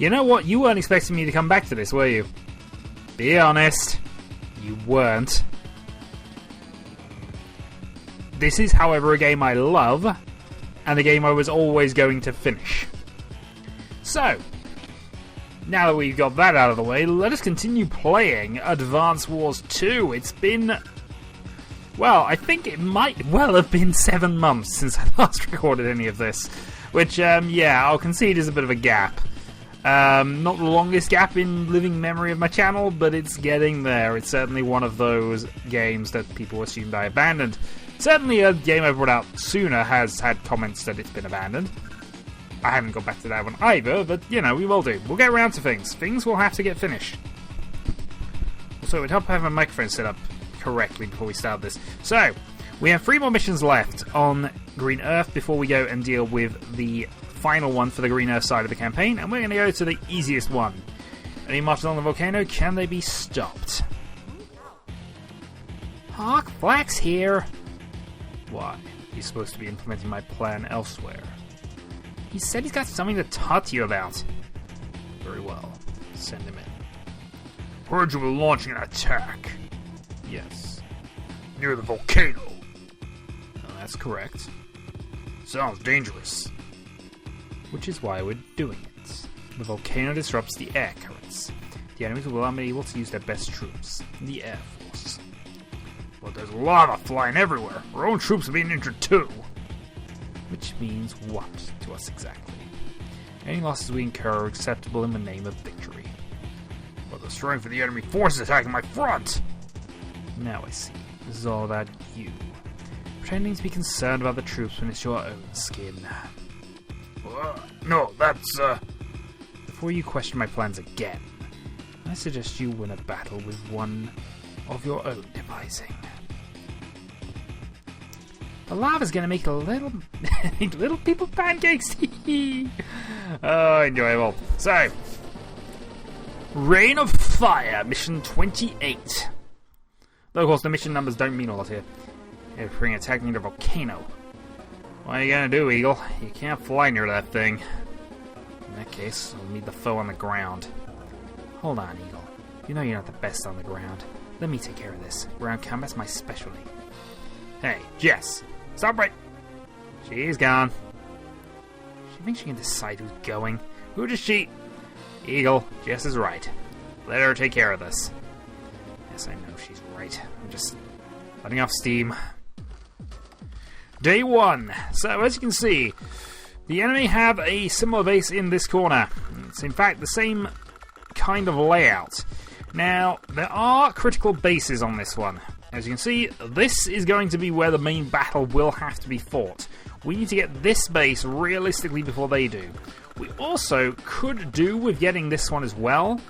You know what? You weren't expecting me to come back to this, were you? Be honest. You weren't. This is, however, a game I love, and a game I was always going to finish. So, now that we've got that out of the way, let us continue playing Advance Wars 2. It's been... well, I think it might well have been 7 months since I last recorded any of this. Which, yeah, I'll concede is a bit of a gap. Not the longest gap in living memory of my channel, but it's getting there. It's certainly one of those games that people assumed I abandoned. Certainly a game I brought out sooner has had comments that it's been abandoned. I haven't got back to that one either, but, you know, we will do. We'll get around to things. Things will have to get finished. Also, it would help having a microphone set up correctly before we start this. So, we have 3 more missions left on Green Earth before we go and deal with the final one for the Green Earth side of the campaign, and we're going to go to the easiest one. Any marchers on the volcano, can they be stopped? Hawk Flax here. Why? He's supposed to be implementing my plan elsewhere. He said he's got something to talk to you about. Very well. Send him in. Heard you were launching an attack. Yes. Near the volcano. Oh, that's correct. Sounds dangerous. Which is why we're doing it. The volcano disrupts the air currents. The enemies will not be able to use their best troops, the Air Force. But there's lava flying everywhere. Our own troops are being injured too. Which means what to us exactly? Any losses we incur are acceptable in the name of victory. But the strength of the enemy forces attacking my front! Now I see. This is all about you. Pretending to be concerned about the troops when it's your own skin. No, that's, Before you question my plans again, I suggest you win a battle with one of your own devising. The lava's gonna make little people pancakes. Oh, enjoyable. So, Reign of Fire, mission 28. Though, of course, the mission numbers don't mean a lot here. You're bringing attacking the volcano. What are you gonna do, Eagle? You can't fly near that thing. In that case, I'll meet the foe on the ground. Hold on, Eagle. You know you're not the best on the ground. Let me take care of this. Ground combat's my specialty. Hey, Jess. Stop right... She's gone. She thinks she can decide who's going. Who does she... Eagle, Jess is right. Let her take care of this. Yes, I know she's right. I'm just letting off steam. Day 1. So, as you can see, the enemy have a similar base in this corner. It's in fact the same kind of layout. Now, there are critical bases on this one. As you can see, this is going to be where the main battle will have to be fought. We need to get this base realistically before they do. We also could do with getting this one as well,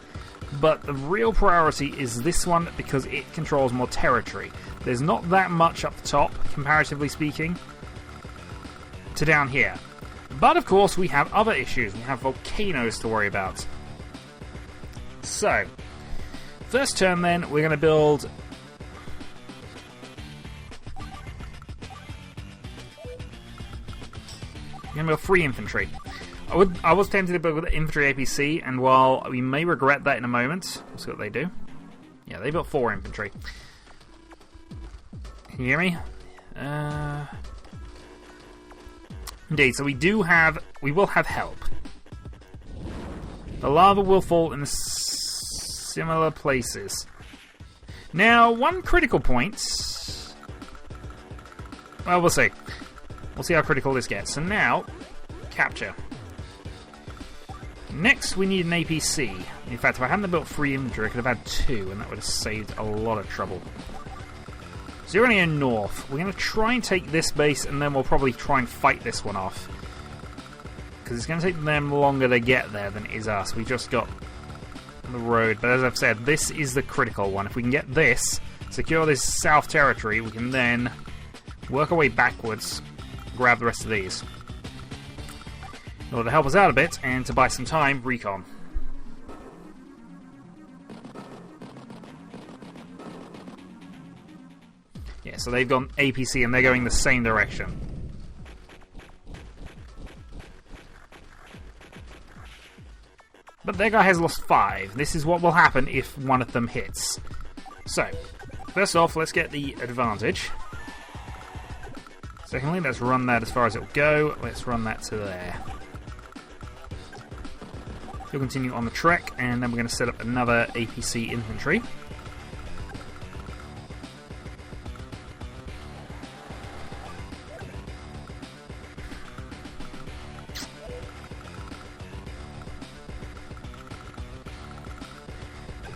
but the real priority is this one because it controls more territory. There's not that much up the top, comparatively speaking, to down here. But of course we have other issues. We have volcanoes to worry about. So, first turn then, we're going to build... We're going to build 3 infantry. I was tempted to build with infantry APC, and while we may regret that in a moment, we'll see what they do. Yeah, they built 4 infantry. Can you hear me? Indeed, so we will have help. The lava will fall in similar places. Now, one critical point... Well, we'll see. We'll see how critical this gets. So now, capture. Next, we need an APC. In fact, if I hadn't built 3 infantry, I could have had 2, and that would have saved a lot of trouble. So you're only in north. We're going to try and take this base, and then we'll probably try and fight this one off. Because it's going to take them longer to get there than it is us. We just got on the road. But as I've said, this is the critical one. If we can get this, secure this south territory, we can then work our way backwards, grab the rest of these. In order to help us out a bit, and to buy some time, recon. Yeah, so they've gone APC and they're going the same direction. But their guy has lost 5. This is what will happen if one of them hits. So, first off, let's get the advantage. Secondly, let's run that as far as it'll go. Let's run that to there. We'll continue on the trek, and then we're going to set up another APC infantry.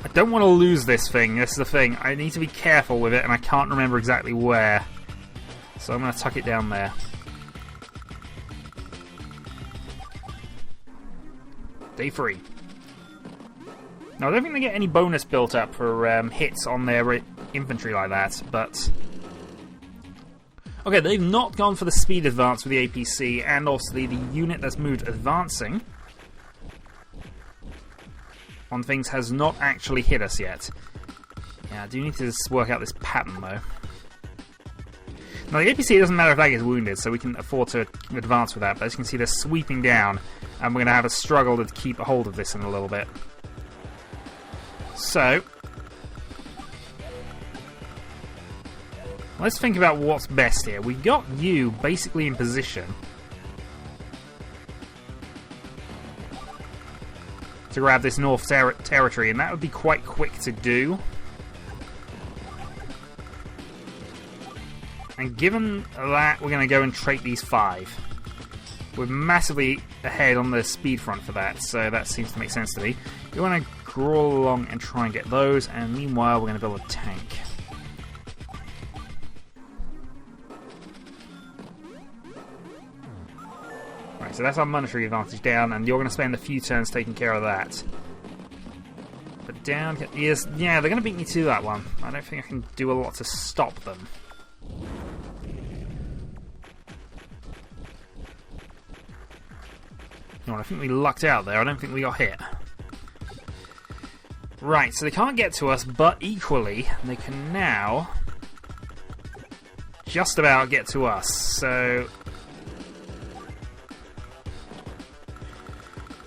I don't want to lose this thing. This is the thing. I need to be careful with it, and I can't remember exactly where. So I'm going to tuck it down there. Day 3. Now, I don't think they get any bonus built up for hits on their infantry like that, but... Okay, they've not gone for the speed advance with the APC, and obviously the unit that's moved advancing on things has not actually hit us yet. Yeah, I do need to just work out this pattern, though. Now, the APC, it doesn't matter if that gets wounded, so we can afford to advance with that, but as you can see, they're sweeping down, and we're going to have a struggle to keep a hold of this in a little bit. So, let's think about what's best here. We got you basically in position to grab this North territory, and that would be quite quick to do. And given that, we're going to go and trait these 5. We're massively ahead on the speed front for that, so that seems to make sense to me. We want to crawl along and try and get those, and meanwhile we're going to build a tank. Right, so that's our monetary advantage down, and you're going to spend a few turns taking care of that. But down... Yes, yeah, they're going to beat me to that one. I don't think I can do a lot to stop them. No, I think we lucked out there. I don't think we got hit. Right, so they can't get to us, but equally, they can now just about get to us. So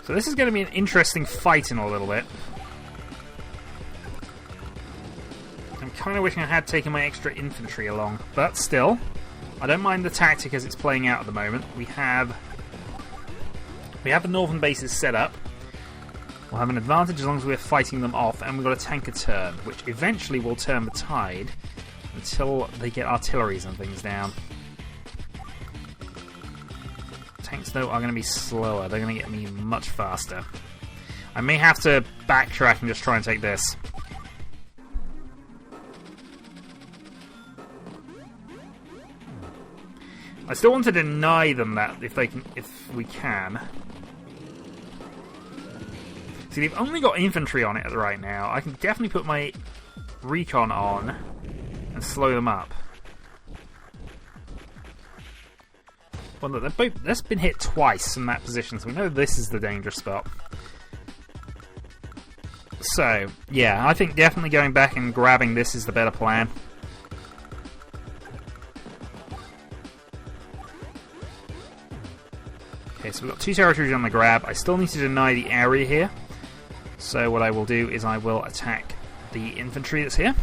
this is going to be an interesting fight in a little bit. I'm kind of wishing I had taken my extra infantry along, but still, I don't mind the tactic as it's playing out at the moment. We have the northern bases set up. We'll have an advantage as long as we're fighting them off, and we've got a tank a turn, which eventually will turn the tide until they get artilleries and things down. Tanks, though, are going to be slower. They're going to get me much faster. I may have to backtrack and just try and take this. I still want to deny them that if we can. See, they've only got infantry on it right now. I can definitely put my recon on and slow them up. Well, look, they've been hit twice from that position, so we know this is the dangerous spot. So, yeah, I think definitely going back and grabbing this is the better plan. Okay, so we've got 2 territories on the grab. I still need to deny the area here. So what I will do is I will attack the infantry that's here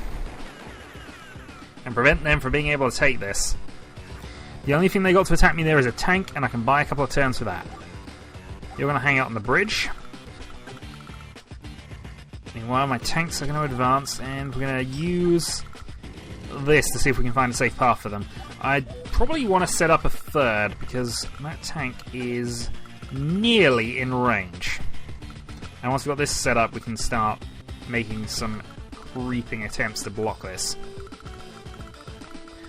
and prevent them from being able to take this. The only thing they got to attack me there is a tank, and I can buy a couple of turns for that. You're going to hang out on the bridge. Meanwhile, my tanks are going to advance, and we're going to use this to see if we can find a safe path for them. I'd probably want to set up a third, because that tank is nearly in range. And once we've got this set up, we can start making some creeping attempts to block this.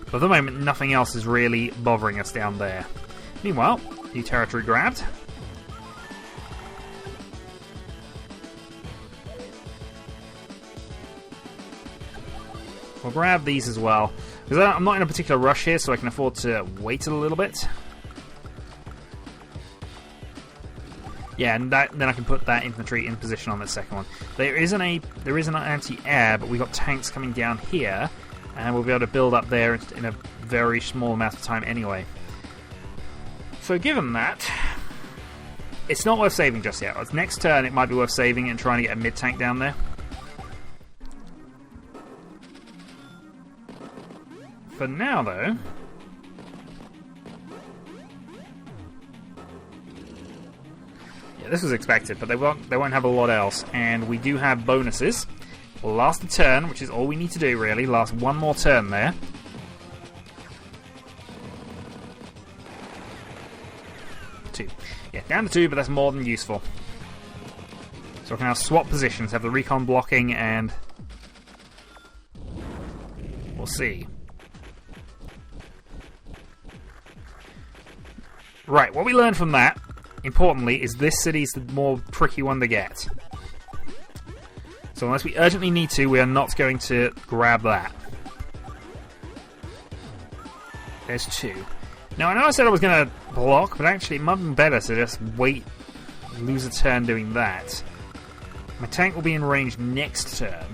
But at the moment, nothing else is really bothering us down there. Meanwhile, new territory grabbed. We'll grab these as well, because I'm not in a particular rush here, so I can afford to wait a little bit. Yeah, and then I can put that infantry in position on the second one. There isn't an anti-air, but we've got tanks coming down here, and we'll be able to build up there in a very small amount of time anyway. So given that, It's not worth saving just yet. Next turn it might be worth saving and trying to get a mid-tank down there. For now, though... yeah, this was expected, but they won't have a lot else. And we do have bonuses. We'll last a turn, which is all we need to do, really. Last one more turn there. Two. Yeah, down to 2, but that's more than useful. So we can now swap positions, have the recon blocking, and... we'll see. Right, what we learned from that, importantly, is this city's the more tricky one to get. So unless we urgently need to, we are not going to grab that. There's 2. Now, I know I said I was going to block, but actually it might have been better to just wait, lose a turn doing that. My tank will be in range next turn.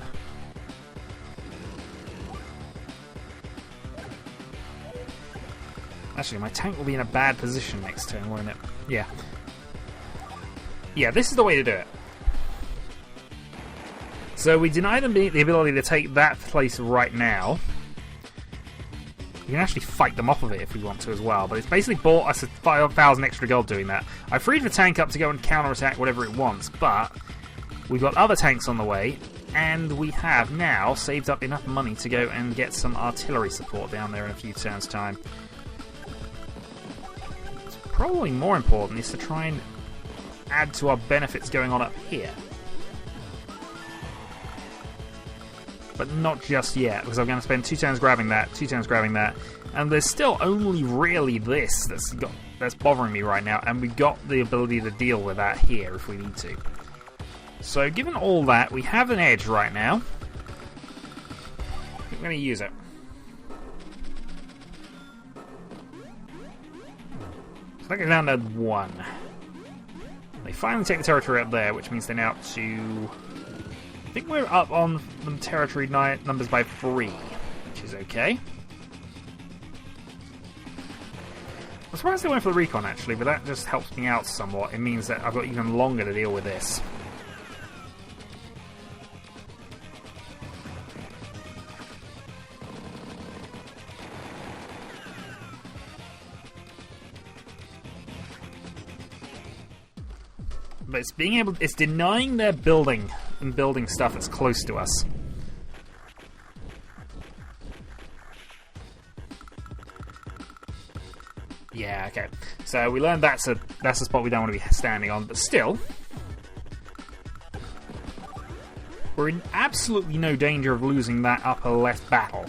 Actually, my tank will be in a bad position next turn, won't it? Yeah. Yeah, this is the way to do it. So we deny them the ability to take that place right now. We can actually fight them off of it if we want to as well, but it's basically bought us 5,000 extra gold doing that. I freed the tank up to go and counterattack whatever it wants, but we've got other tanks on the way, and we have now saved up enough money to go and get some artillery support down there in a few turns' time. What's probably more important is to try and add to our benefits going on up here. But not just yet, because I'm going to spend 2 turns grabbing that, 2 turns grabbing that, and there's still only really this that's bothering me right now, and we've got the ability to deal with that here if we need to. So given all that, we have an edge right now. I'm going to use it. So that goes down to 1. They finally take the territory up there, which means they're now up to... I think we're up on the territory numbers by 3, which is okay. I'm surprised they went for the recon, actually, but that just helps me out somewhat. It means that I've got even longer to deal with this. But it's denying their building and building stuff that's close to us. Yeah, okay. So we learned that's a spot we don't want to be standing on, but still, we're in absolutely no danger of losing that upper left battle.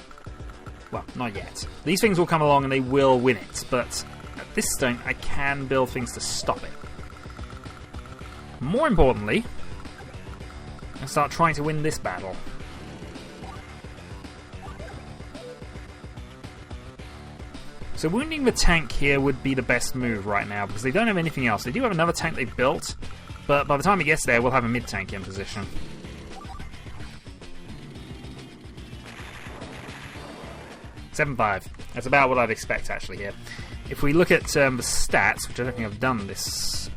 Well, not yet. These things will come along and they will win it, but at this point I can build things to stop it. More importantly, I start trying to win this battle. So wounding the tank here would be the best move right now, because they don't have anything else. They do have another tank they've built, but by the time it gets there, we'll have a mid-tank in position. $7.5. That's about what I'd expect, actually, here. If we look at the stats, which I don't think I've done this...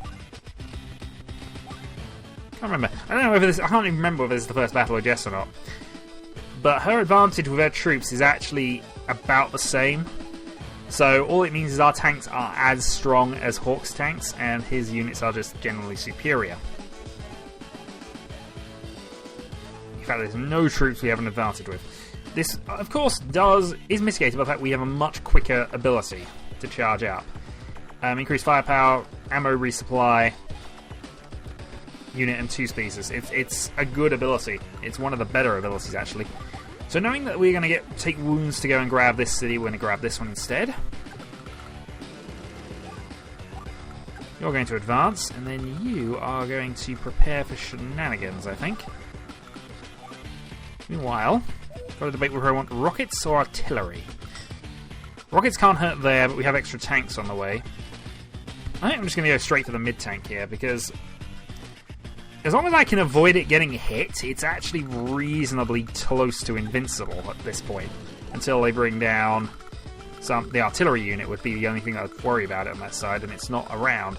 I can't remember. I can't even remember whether this is the first battle of Jess or not. But her advantage with her troops is actually about the same. So all it means is our tanks are as strong as Hawk's tanks, and his units are just generally superior. In fact, there's no troops we have an advantage with. This, of course, is mitigated by the fact we have a much quicker ability to charge up. Increased firepower, ammo resupply, unit and 2 species. It's a good ability. It's one of the better abilities, actually. So knowing that we're going to take wounds to go and grab this city, we're going to grab this one instead. You're going to advance, and then you are going to prepare for shenanigans, I think. Meanwhile, got to debate whether I want rockets or artillery. Rockets can't hurt there, but we have extra tanks on the way. I think I'm just going to go straight for the mid-tank here, because as long as I can avoid it getting hit, it's actually reasonably close to invincible at this point. Until they bring down the artillery unit would be the only thing I'd worry about on that side, and it's not around.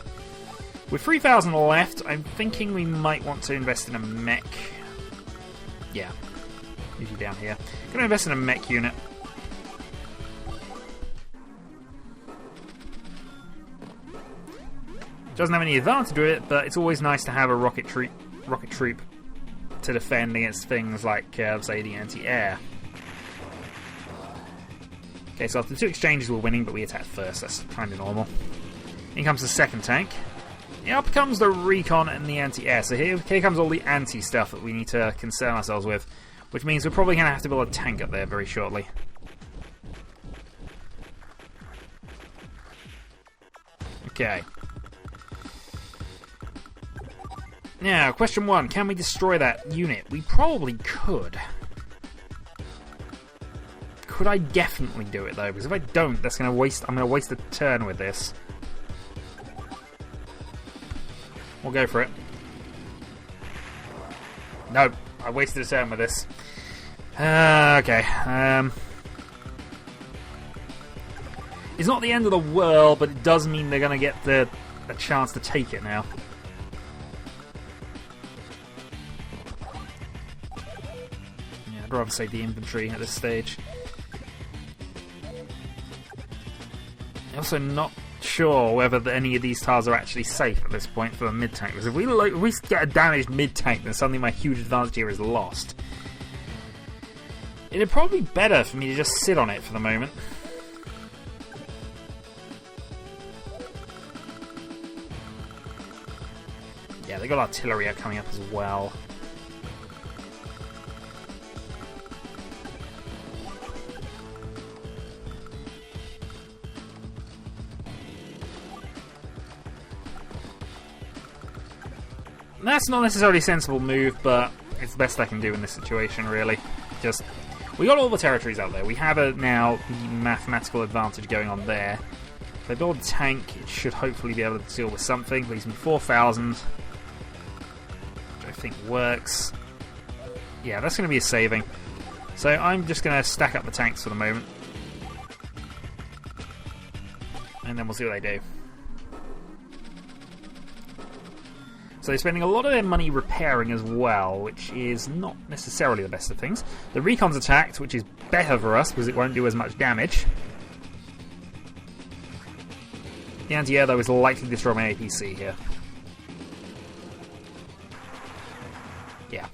With 3,000 left, I'm thinking we might want to invest in a mech. Yeah, usually down here. Gonna invest in a mech unit. Doesn't have any advantage with it, but it's always nice to have a rocket troop to defend against things like, say, the anti-air. Okay, so after 2 exchanges we're winning, but we attacked first. That's kind of normal. In comes the second tank. Up comes the recon and the anti-air. So here comes all the anti-stuff that we need to concern ourselves with, which means we're probably going to have to build a tank up there very shortly. Okay. Now, question 1. Can we destroy that unit? We probably could. Could I definitely do it, though? Because if I don't, that's going to waste... I'm going to waste a turn with this. We'll go for it. No, I wasted a turn with this. Okay. It's not the end of the world, but it does mean they're going to get a chance to take it now. Yeah, I'd rather save the infantry at this stage. Also, not sure whether any of these tiles are actually safe at this point for a mid-tank, because if we get a damaged mid-tank, then suddenly my huge advantage here is lost. It'd probably be better for me to just sit on it for the moment. Yeah, they got artillery coming up as well. That's not necessarily a sensible move, but it's the best I can do in this situation, really. Just, we got all the territories out there. We have now the mathematical advantage going on there. If I build a tank, it should hopefully be able to deal with something. Leaves me 4,000, which I think works. Yeah, that's going to be a saving. So I'm just going to stack up the tanks for the moment. And then we'll see what they do. So they're spending a lot of their money repairing as well, which is not necessarily the best of things. The recon's attacked, which is better for us because it won't do as much damage. The anti-air, though, is likely to destroy my APC here. Yeah.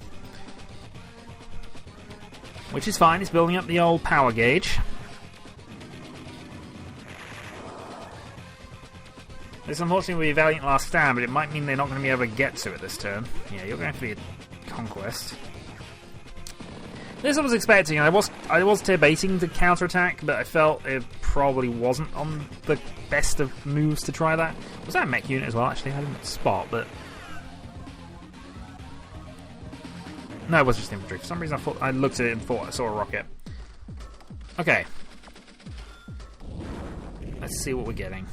Which is fine, it's building up the old power gauge. This unfortunately will be a valiant last stand, but it might mean they're not going to be able to get to it this turn. Yeah, you're going to be a conquest. This I was expecting. I was debating to counterattack, but I felt it probably wasn't on the best of moves to try that. Was that a mech unit as well? Actually, I didn't spot, but no, it was just infantry. For some reason, I looked at it and thought I saw a rocket. Okay, let's see what we're getting.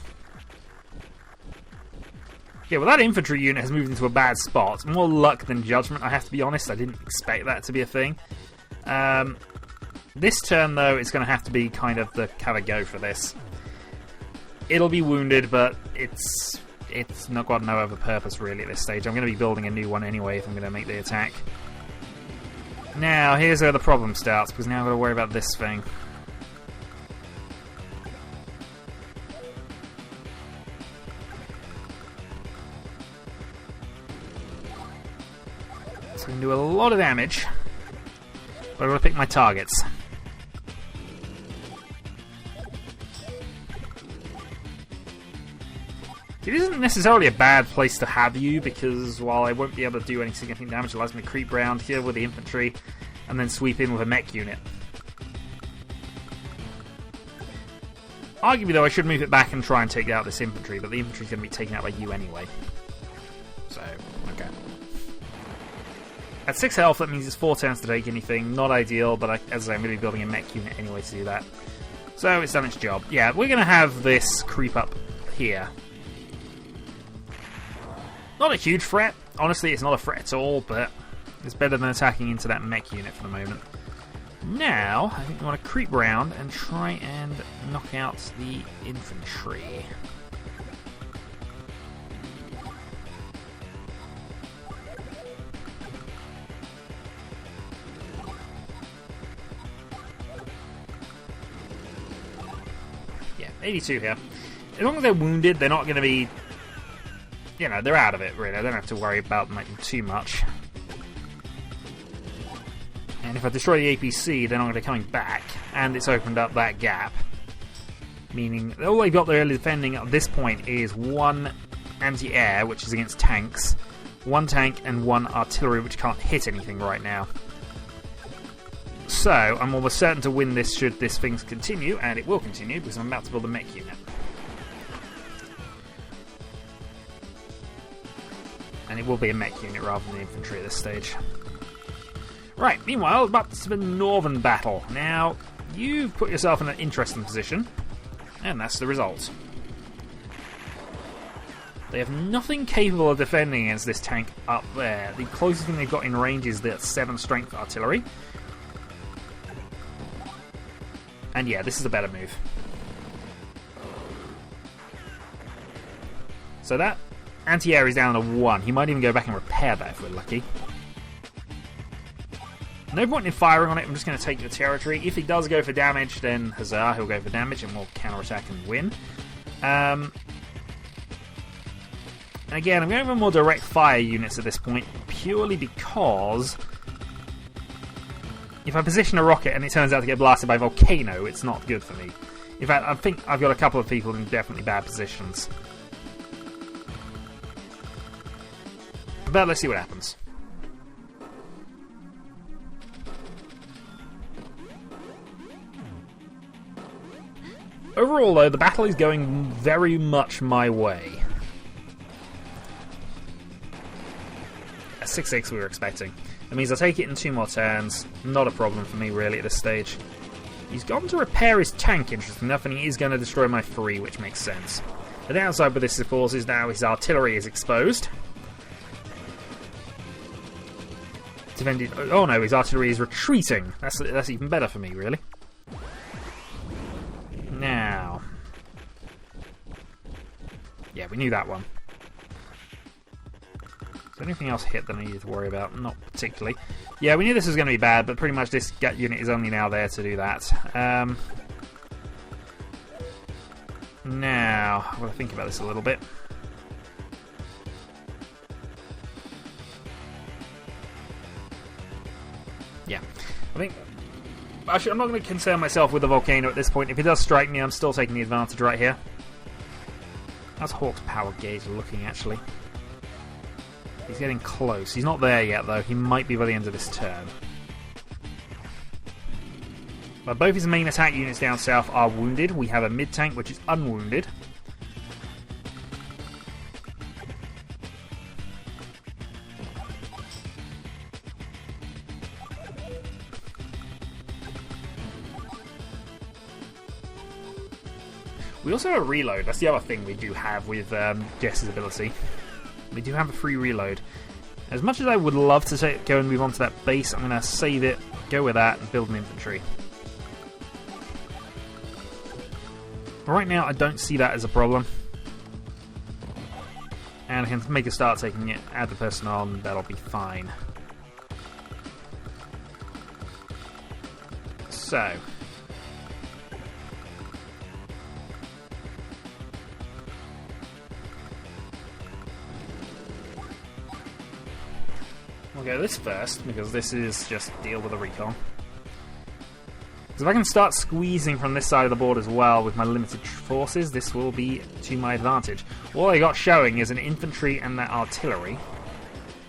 Yeah, well, that infantry unit has moved into a bad spot. More luck than judgment, I have to be honest. I didn't expect that to be a thing. This turn, though, it's going to have to be kind of the have a go for this. It'll be wounded, but it's not got no other purpose, really, at this stage. I'm going to be building a new one anyway if I'm going to make the attack. Now, here's where the problem starts, because now I've got to worry about this thing. So we can do a lot of damage, but I'm going to pick my targets. It isn't necessarily a bad place to have you, because while I won't be able to do any significant damage, it allows me to creep round here with the infantry, and then sweep in with a mech unit. Arguably, though, I should move it back and try and take out this infantry, but the infantry's going to be taken out by you anyway. So, okay. At 6 health, that means it's 4 turns to take anything. Not ideal, but as I say, I'm going to be building a mech unit anyway to do that. So it's done its job. Yeah, we're going to have this creep up here. Not a huge threat. Honestly, it's not a threat at all, but it's better than attacking into that mech unit for the moment. Now, I think we want to creep round and try and knock out the infantry. 82 here. As long as they're wounded, they're not going to be... You know, they're out of it, really. I don't have to worry about them too much. And if I destroy the APC, they're not going to be coming back. And it's opened up that gap. Meaning, all they've got there defending at this point is one anti-air, which is against tanks, one tank, and one artillery, which can't hit anything right now. So, I'm almost certain to win this should this thing continue, and it will continue, because I'm about to build a mech unit. And it will be a mech unit rather than infantry at this stage. Right, meanwhile, back to the northern battle. Now, you've put yourself in an interesting position, and that's the result. They have nothing capable of defending against this tank up there. The closest thing they've got in range is the 7 strength artillery. And yeah, this is a better move. So that anti-air is down to 1. He might even go back and repair that if we're lucky. No point in firing on it, I'm just going to take the territory. If he does go for damage, then huzzah, he'll go for damage and we'll counterattack and win. Again, I'm going for more direct fire units at this point, purely because if I position a rocket and it turns out to get blasted by a volcano, it's not good for me. In fact, I think I've got a couple of people in definitely bad positions. But let's see what happens. Overall, though, the battle is going very much my way. A 6-6 we were expecting. That means I'll take it in 2 more turns. Not a problem for me, really, at this stage. He's gone to repair his tank, interesting enough, and he is going to destroy my 3, which makes sense. The downside with this, of course, is now his artillery is exposed. Defended. Oh no, his artillery is retreating. That's even better for me, really. Now, yeah, we knew that one. Is there anything else hit that I needed to worry about? Not particularly. Yeah, we knew this was going to be bad, but pretty much this gut unit is only now there to do that. Now, I've got to think about this a little bit. Yeah, I think... Actually, I'm not going to concern myself with the volcano at this point. If it does strike me, I'm still taking the advantage right here. How's Hawk's power gauge looking, actually? He's getting close. He's not there yet, though. He might be by the end of this turn. But both his main attack units down south are wounded. We have a mid-tank, which is unwounded. We also have a reload. That's the other thing we do have with Jess's ability. We do have a free reload. As much as I would love to go and move on to that base, I'm going to save it, go with that, and build an infantry. But right now, I don't see that as a problem. And I can make a start taking it, add the person on, that'll be fine. So... We'll go this first, because this is just deal with the recon. Because if I can start squeezing from this side of the board as well with my limited forces, this will be to my advantage. All I got showing is an infantry and that artillery.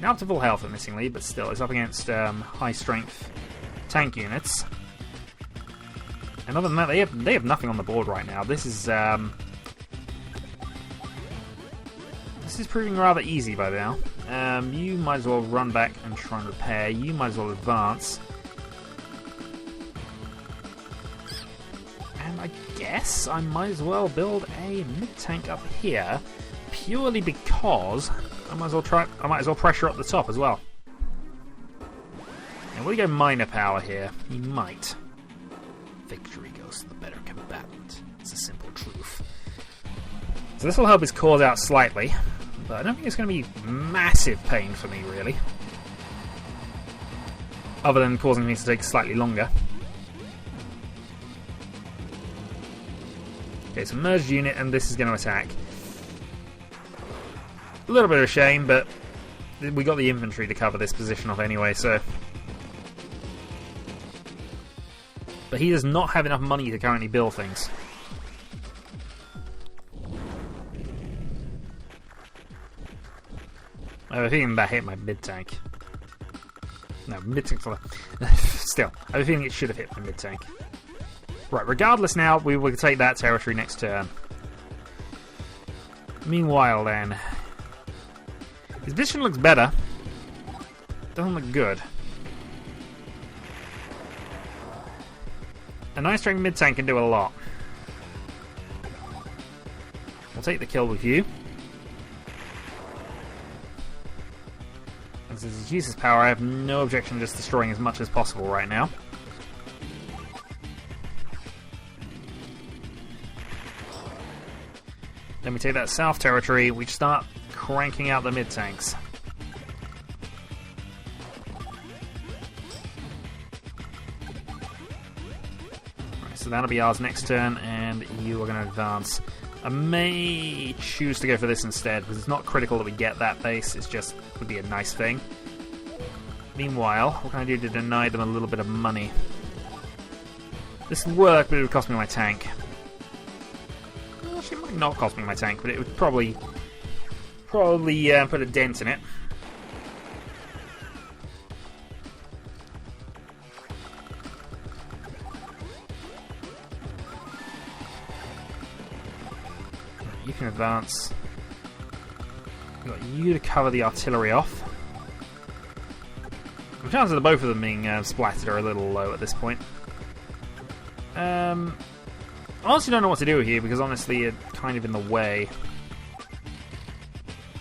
Now up to full health, admittingly, but still, it's up against high-strength tank units. And other than that, they have nothing on the board right now. This is proving rather easy by now. You might as well run back and try and repair. You might as well advance. And I guess I might as well build a mid-tank up here, purely because I might as well pressure up the top as well. And will he go minor power here? He might. Victory goes to the better combatant. It's a simple truth. So this will help his cause out slightly. But I don't think it's going to be massive pain for me, really. Other than causing me to take slightly longer. Okay, so merged unit, and this is going to attack. A little bit of a shame, but we got the infantry to cover this position off anyway, so... But he does not have enough money to currently build things. I have a feeling that hit my mid-tank. No, mid-tank... Still, I have a feeling it should have hit my mid-tank. Right, regardless now, we will take that territory next turn. Meanwhile then... His position looks better. Doesn't look good. A nice strength mid-tank can do a lot. We'll take the kill with you. As he uses power, I have no objection to just destroying as much as possible right now. Then we take that south territory, we start cranking out the mid-tanks. Right, so that'll be ours next turn, and you are going to advance. I may choose to go for this instead, because it's not critical that we get that base, it's just would be a nice thing. Meanwhile, what can I do to deny them a little bit of money? This would work, but it would cost me my tank. Well, actually, it might not cost me my tank, but it would probably put a dent in it. You can advance. We've got you to cover the artillery off. The chances of both of them being splattered are a little low at this point. I honestly don't know what to do here because honestly you're kind of in the way.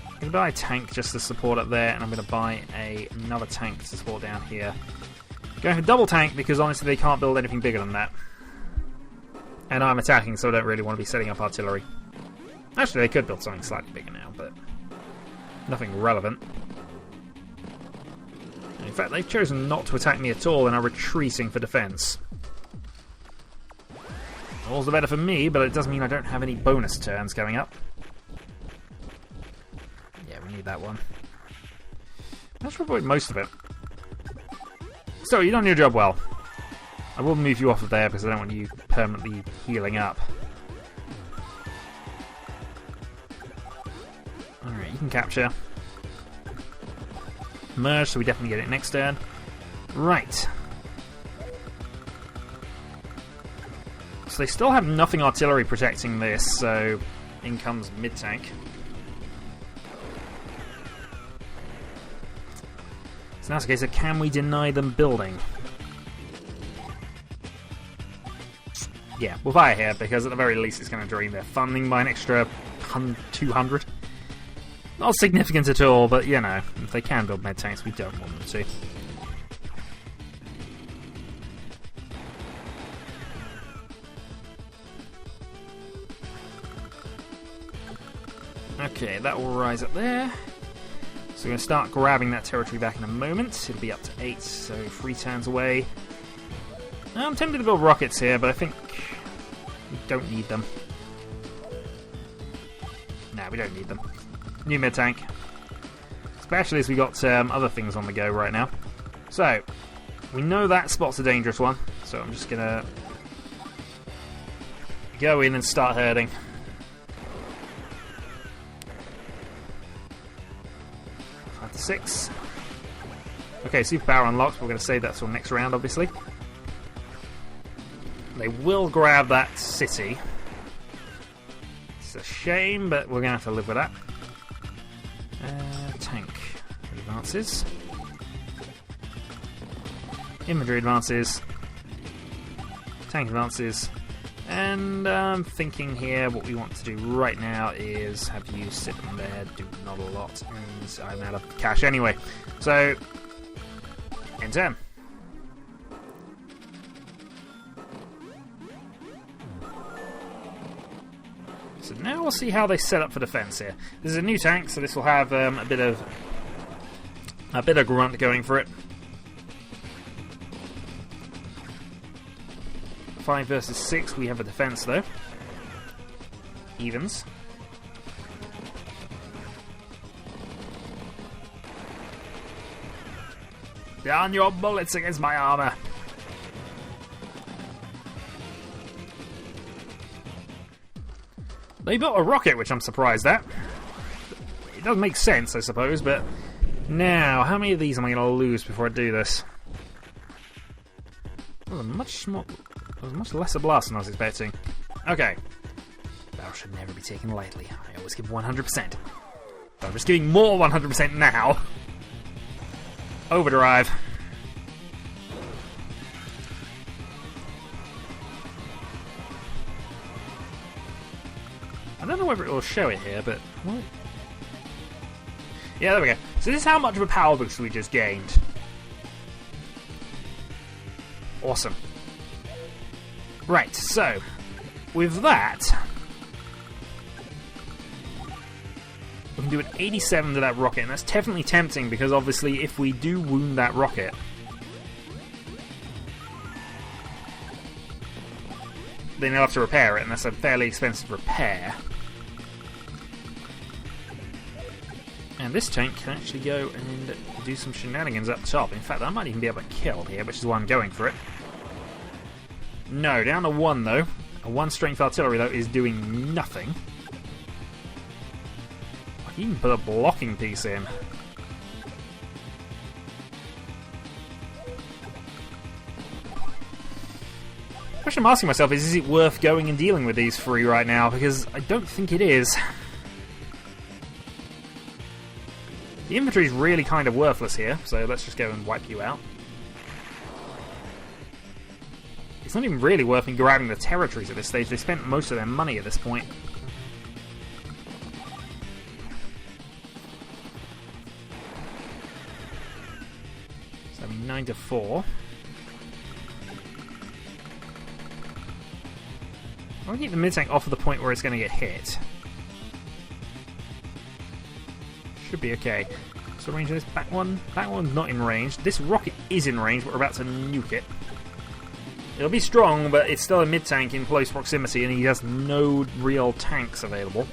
I'm going to buy a tank just to support up there, and I'm going to buy another tank to support down here. Going for double tank because honestly they can't build anything bigger than that. And I'm attacking, so I don't really want to be setting up artillery. Actually, they could build something slightly bigger now, but nothing relevant. In fact, they've chosen not to attack me at all and are retreating for defense. All's the better for me, but it does mean I don't have any bonus turns coming up. Yeah, we need that one. Let's avoid most of it. So, you've done your job well. I will move you off of there because I don't want you permanently healing up. Alright, you can capture. Merge, so we definitely get it next turn. Right. So they still have nothing artillery protecting this, so in comes mid-tank. So now it's a case of can we deny them building? Yeah, we'll fire here, because at the very least it's going to drain their funding by an extra 200. Not significant at all, but you know, if they can build med tanks, we don't want them to. Okay, that will rise up there. So we're going to start grabbing that territory back in a moment. It'll be up to 8, so 3 turns away. I'm tempted to build rockets here, but I think we don't need them. Nah, we don't need them. New mid-tank. Especially as we got other things on the go right now. So, we know that spot's a dangerous one. So I'm just going to go in and start herding. Up to 6. Okay, superpower unlocked. We're going to save that till next round, obviously. They will grab that city. It's a shame, but we're going to have to live with that. Tank advances. Infantry advances. Tank advances. And I'm thinking here what we want to do right now is have you sit in there, do not a lot, and I'm out of cash anyway. So, end turn. So now we'll see how they set up for defense here. This is a new tank, so this will have a bit of grunt going for it. 5 versus 6, we have a defense though. heathens. Down your bullets against my armor. They built a rocket, which I'm surprised at. It does make sense, I suppose, but... Now, how many of these am I going to lose before I do this? That was a much lesser blast than I was expecting. Okay. Battle should never be taken lightly. I always give 100%. But I'm just giving more 100% now. Overdrive. I don't know whether it will show it here, but... What? Yeah, there we go. So this is how much of a power boost we just gained. Awesome. Right, so... With that... We can do an 87 to that rocket, and that's definitely tempting, because obviously if we do wound that rocket... Then they'll have to repair it, and that's a fairly expensive repair. And this tank can actually go and do some shenanigans up top. In fact, I might even be able to kill here, which is why I'm going for it. No, down to 1 though. A 1 strength artillery though is doing nothing. I can even put a blocking piece in. The question I'm asking myself is it worth going and dealing with these 3 right now? Because I don't think it is. The inventory is really kind of worthless here, so let's just go and wipe you out. It's not even really worth me grabbing the territories at this stage. They spent most of their money at this point. So that'll be 9 to 4. I want to keep the mid-tank off of the point where it's going to get hit. Should be okay. So range of this back one. That one's not in range. This rocket is in range, but we're about to nuke it. It'll be strong, but it's still a mid-tank in close proximity, and he has no real tanks available.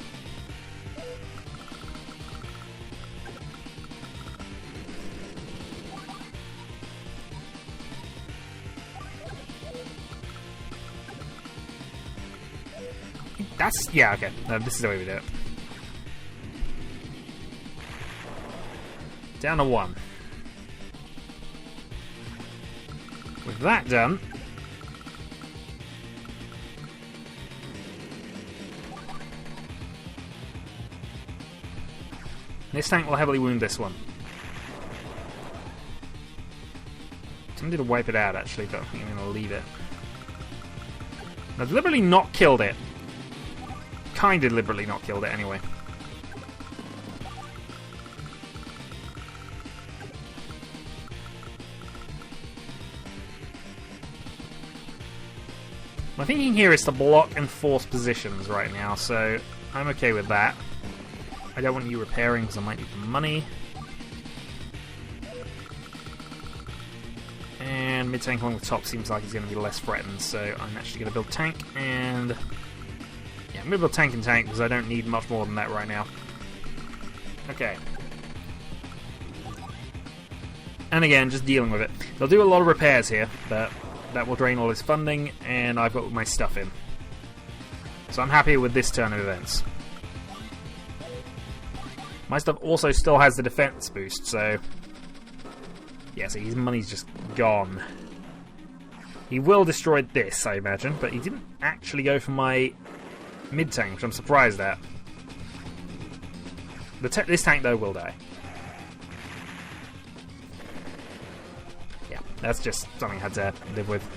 That's... yeah, okay. No, this is the way we do it. Down to 1. With that done... This tank will heavily wound this one. I'm tempted to wipe it out, actually, but I think I'm going to leave it. I've deliberately not killed it. Kind of deliberately not killed it, anyway. My thinking here is to block and force positions right now, so I'm okay with that. I don't want you repairing because I might need the money. And mid-tank along the top seems like he's going to be less threatened, so I'm actually going to build tank and... yeah, I'm going to build tank and tank because I don't need much more than that right now. Okay. And again, just dealing with it. They'll do a lot of repairs here, but that will drain all his funding, and I've got my stuff in. So I'm happy with this turn of events. My stuff also still has the defense boost, so... yeah, so his money's just gone. He will destroy this, I imagine, but he didn't actually go for my mid-tank, which I'm surprised at. This tank, though, will die. Yeah, that's just something I had to live with.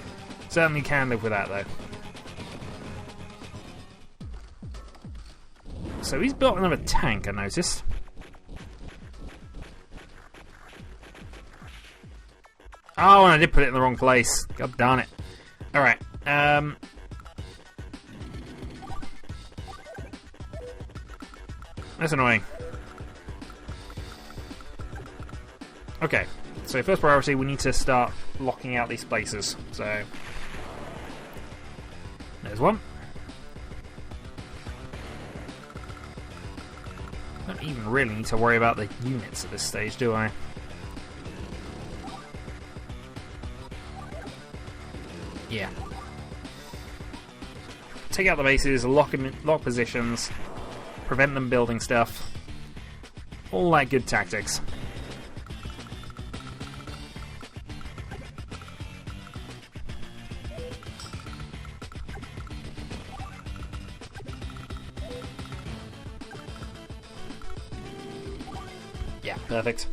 Certainly can live with that, though. So he's built another tank, I noticed. Oh, and I did put it in the wrong place. God darn it. Alright, that's annoying. Okay, so first priority, we need to start locking out these places. So, there's one. even really need to worry about the units at this stage, do I? Yeah. Take out the bases, lock positions, prevent them building stuff. All that good tactics. Yeah, perfect.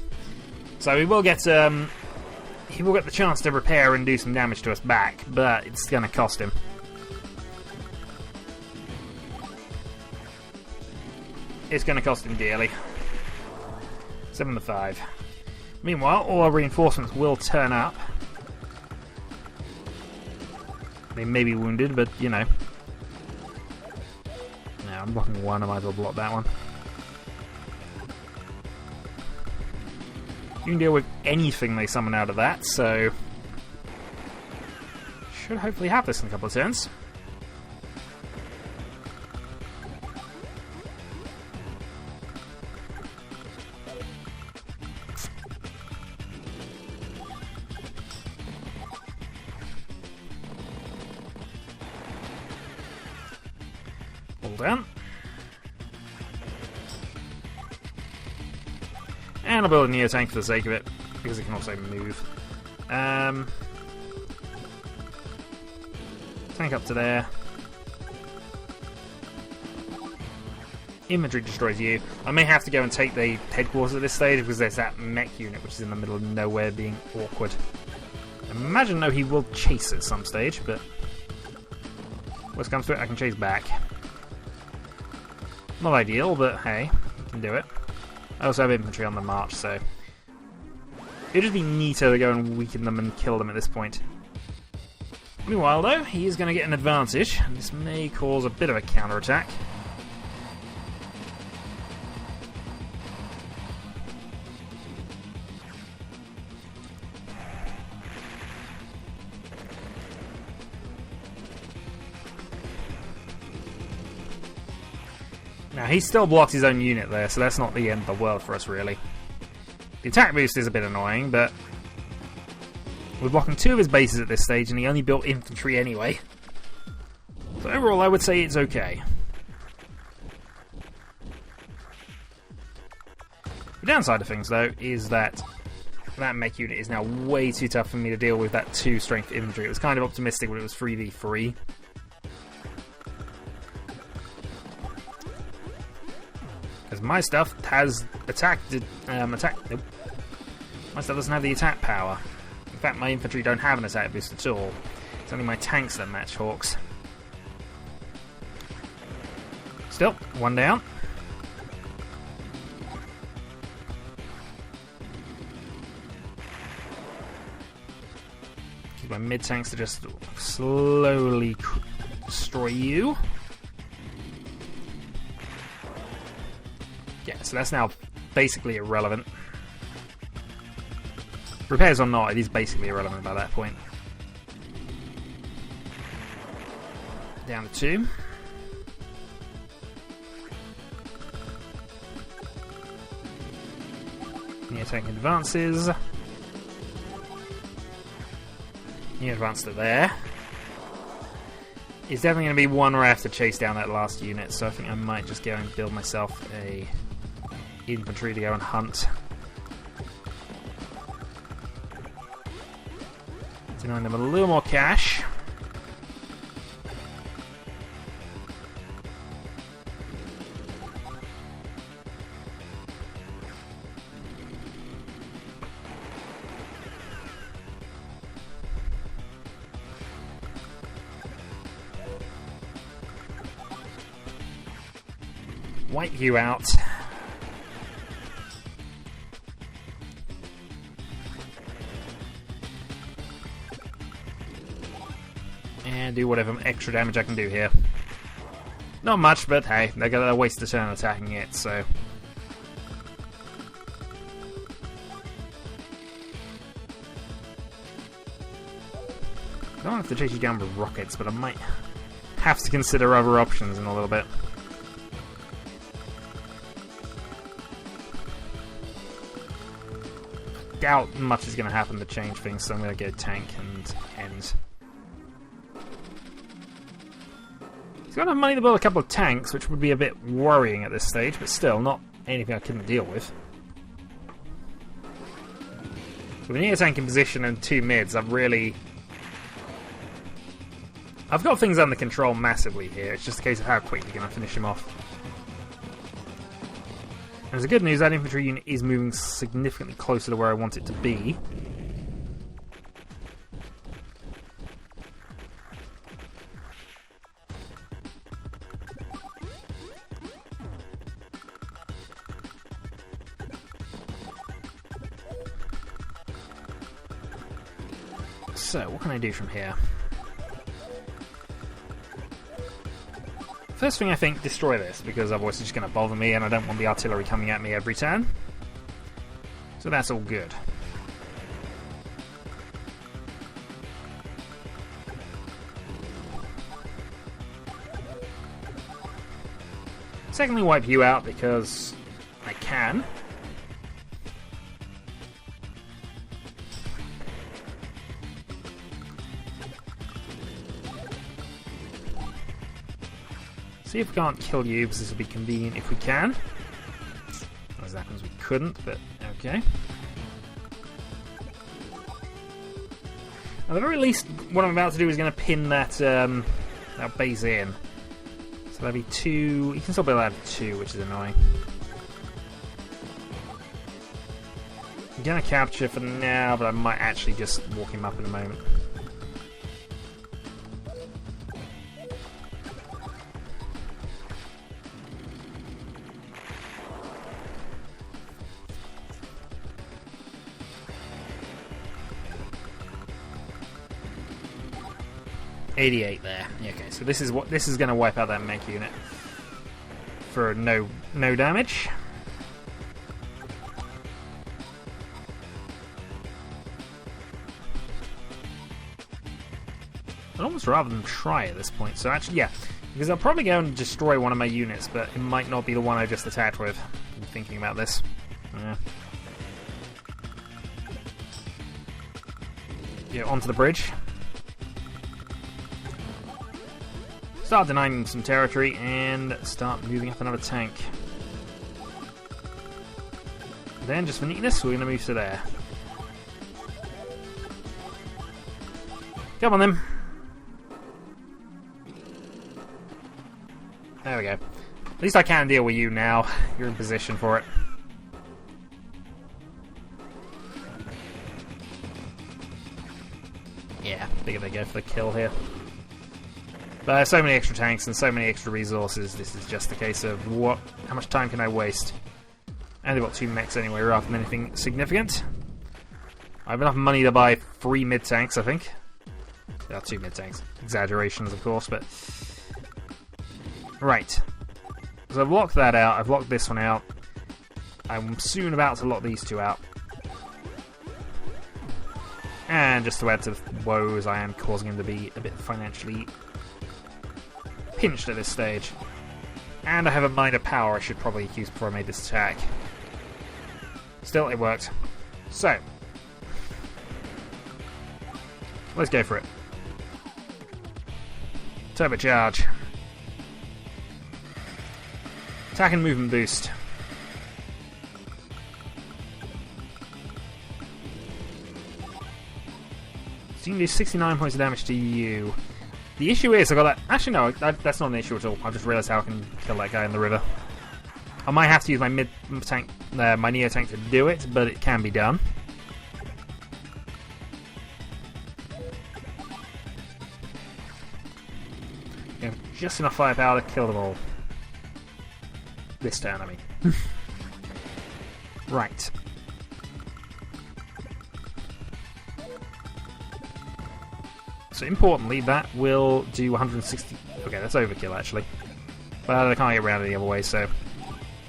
So he will get the chance to repair and do some damage to us back, but it's going to cost him. It's going to cost him dearly. 7-5. Meanwhile, all our reinforcements will turn up. They may be wounded, but you know. No, I'm blocking one. I might as well block that one. You can deal with anything they summon out of that, so should hopefully have this in a couple of turns. All down. And I'll build a Neo tank for the sake of it, because it can also move. Tank up to there. Infantry destroys you. I may have to go and take the headquarters at this stage, because there's that mech unit which is in the middle of nowhere being awkward. I imagine, though, he will chase at some stage, but worst comes to it, I can chase back. Not ideal, but hey, I can do it. I also have infantry on the march, so it'd just be neater to go and weaken them and kill them at this point. Meanwhile, though, he is going to get an advantage, and this may cause a bit of a counterattack. Now, he still blocks his own unit there, so that's not the end of the world for us, really. The attack boost is a bit annoying, but we're blocking two of his bases at this stage, and he only built infantry anyway. So overall, I would say it's okay. The downside of things, though, is that mech unit is now way too tough for me to deal with that 2-strength infantry. It was kind of optimistic when it was 3v3. Because my stuff has nope. My stuff doesn't have the attack power. In fact, my infantry don't have an attack boost at all. It's only my tanks that match Hawks. Still, one down. Keep my mid-tanks to just slowly destroy you. Yeah, so that's now basically irrelevant. Repairs or not, it is basically irrelevant by that point. Down to 2. Neo tank advances. Neo advance to there. It's definitely going to be one where I have to chase down that last unit, so I think I might just go and build myself a infantry to go and hunt. Denying them a little more cash. Wipe you out. And do whatever extra damage I can do here. Not much, but hey, they're gonna waste a turn attacking it, so. I don't have to chase you down with rockets, but I might have to consider other options in a little bit. doubt much is going to happen to change things, so I'm going to go tank and end. He's got enough money to build a couple of tanks, which would be a bit worrying at this stage, but still, not anything I couldn't deal with. So we need a tank in position and 2 mids. I've got things under control massively here. It's just a case of how quickly can I finish him off. And there's the good news, that infantry unit is moving significantly closer to where I want it to be. So, what can I do from here? First thing I think, destroy this, because otherwise it's just going to bother me and I don't want the artillery coming at me every turn. So that's all good. Secondly, wipe you out because I can. See if we can't kill you, because this will be convenient if we can. As that happens, we couldn't, but okay. At the very least, what I'm about to do is going to pin that that base in. So that'll be 2. You can still build out 2, which is annoying. I'm going to capture for now, but I might actually just walk him up in a moment. .88 there. Okay, so this is going to wipe out that mech unit for no damage. I'd almost rather than try at this point. So actually, yeah, because I'll probably go and destroy one of my units, but it might not be the one I just attacked with. I'm thinking about this. Yeah. Yeah, onto the bridge. Start denying some territory and start moving up another tank. Then, just for neatness, we're going to move to there. Come on then. There we go. At least I can deal with you now. You're in position for it. Yeah, figure they go for the kill here. But I have so many extra tanks and so many extra resources, this is just a case of how much time can I waste? And they've got 2 mechs anyway, rather than anything significant. I have enough money to buy 3 mid-tanks, I think. There are 2 mid-tanks. Exaggerations, of course, but... Right. So I've locked that out, I've locked this one out. I'm soon about to lock these 2 out. And just to add to the woes, I am causing him to be a bit financially pinched at this stage. And I have a minor power I should probably use before I made this attack. Still, it worked. So, let's go for it. Turbocharge. Attack and movement boost. So you can do 69 points of damage to you. The issue is, I got that... Actually, no, that's not an issue at all. I've just realised how I can kill that guy in the river. I might have to use my mid-tank, my neo-tank to do it, but it can be done. You have just enough firepower to kill them all. This turn, I mean. Right. So importantly, that will do 160... Okay, that's overkill, actually. But I can't get around it the other way, so...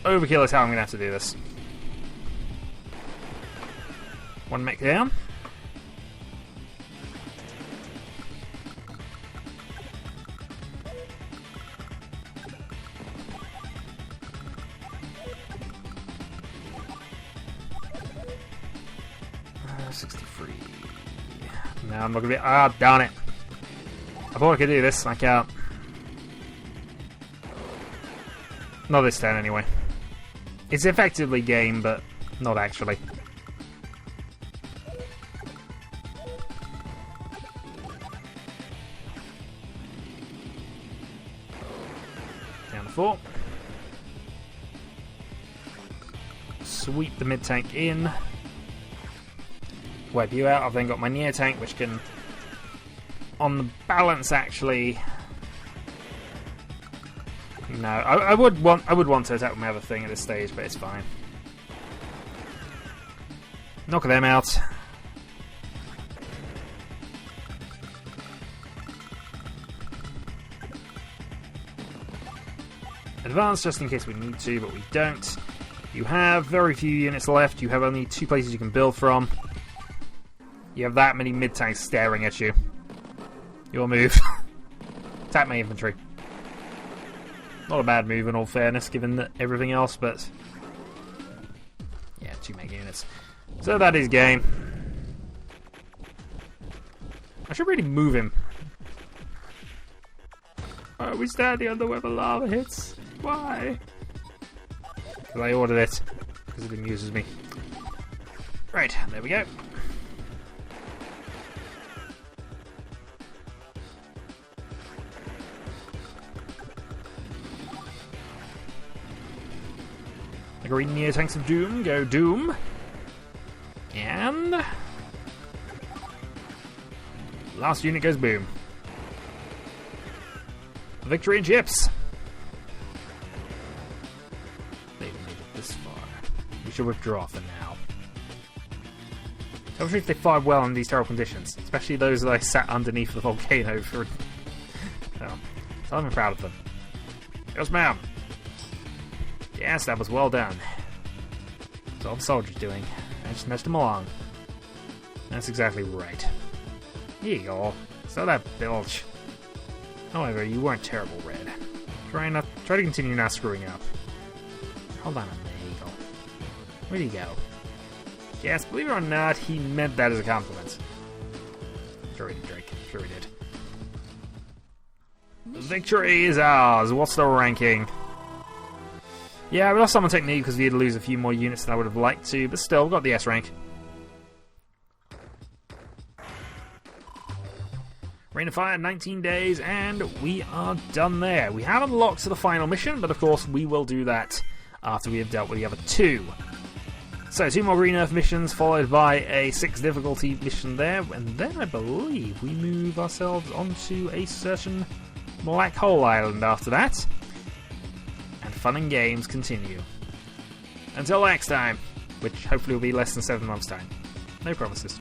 Overkill is how I'm going to have to do this. 1 mech down. 63. No, I'm not gonna be. Ah, darn it. I thought I could do this. I can't. Not this turn, anyway. It's effectively game, but not actually. Down to 4. Sweep the mid tank in. Wipe you out. I've then got my near tank, which can, on the balance, actually. No, I would want to attack my other thing at this stage, but it's fine. Knock them out. Advance just in case we need to, but we don't. You have very few units left. You have only 2 places you can build from. You have that many mid-tanks staring at you. Your move. Attack my infantry. Not a bad move in all fairness, given everything else, but... yeah, 2 mega units. So that is game. I should really move him. Are we standing under where the lava hits? Why? Because I ordered it. Because it amuses me. Right, there we go. Green near tanks of Doom, go Doom. And... last unit goes boom. Victory in chips! They've made it this far. We should withdraw for now. I'm sure if they fared well in these terrible conditions, especially those that I sat underneath the volcano for... oh, so I'm proud of them. Yes, ma'am! Yes, that was well done. That's all the soldiers doing. I just nudged them along. That's exactly right. Here you go. So that bilge. However, you weren't terrible, Red. Try to continue not screwing up. Hold on a minute, Eagle. Where'd he go? Yes, believe it or not, he meant that as a compliment. Sure he did, Drake. Sure he did. Victory is ours. What's the ranking? Yeah, we lost some on technique because we had to lose a few more units than I would have liked to, but still, we've got the S rank. Rain of Fire, 19 days, and we are done there. We haven't locked to the final mission, but of course we will do that after we have dealt with the other 2. So, 2 more Green Earth missions, followed by a 6 difficulty mission there, and then I believe we move ourselves onto a certain Black Hole Island after that. Fun and games continue. Until next time, which hopefully will be less than 7 months' time. No promises.